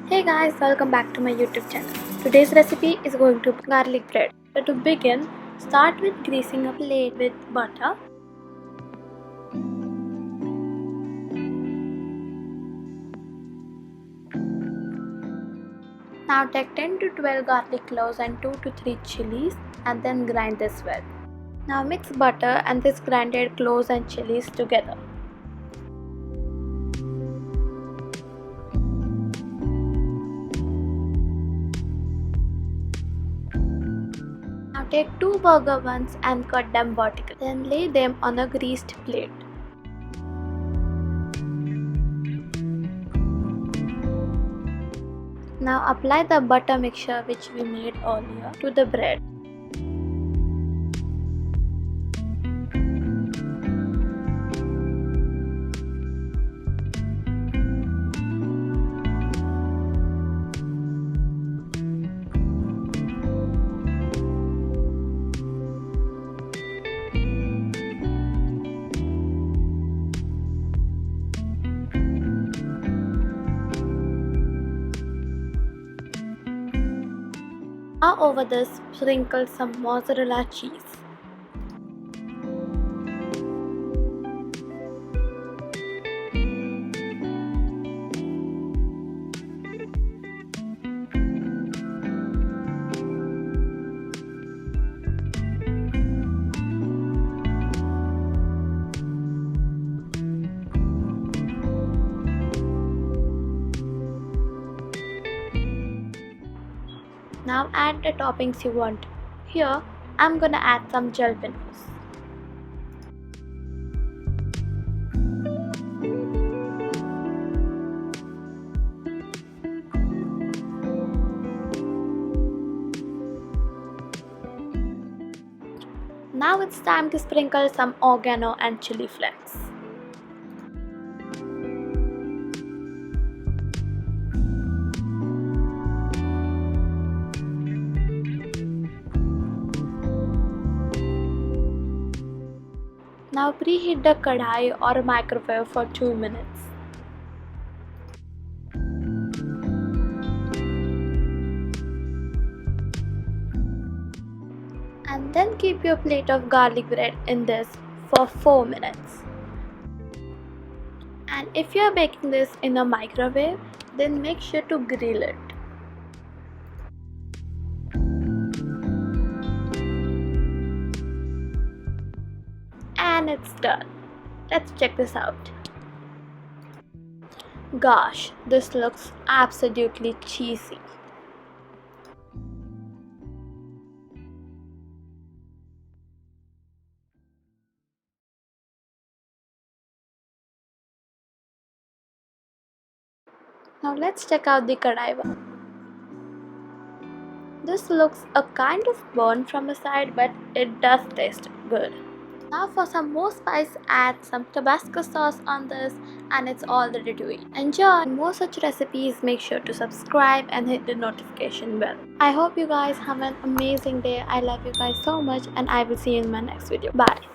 Hey guys, welcome back to my YouTube channel. Today's recipe is going to be garlic bread. So to begin, start with greasing a plate with butter. Now take 10 to 12 garlic cloves and 2 to 3 chilies and then grind this well. Now mix butter and this grinded cloves and chilies together. Now take 2 burger buns and cut them vertically. Then lay them on a greased plate. Now apply the butter mixture which we made earlier to the bread. Now over this, sprinkle some mozzarella cheese. Now add the toppings you want. Here, I'm gonna add some jalapenos. Now it's time to sprinkle some oregano and chili flakes. Now preheat the kadhai or microwave for 2 minutes. And then keep your plate of garlic bread in this for 4 minutes. And if you are baking this in a microwave, then make sure to grill it. And it's done. Let's check this out. Gosh, this looks absolutely cheesy. Now let's check out the kadhai one. This looks a kind of burnt from the side, but it does taste good. Now for some more spice, add some Tabasco sauce on this and it's all ready to eat. Enjoy! For more such recipes, make sure to subscribe and hit the notification bell. I hope you guys have an amazing day. I love you guys so much and I will see you in my next video. Bye!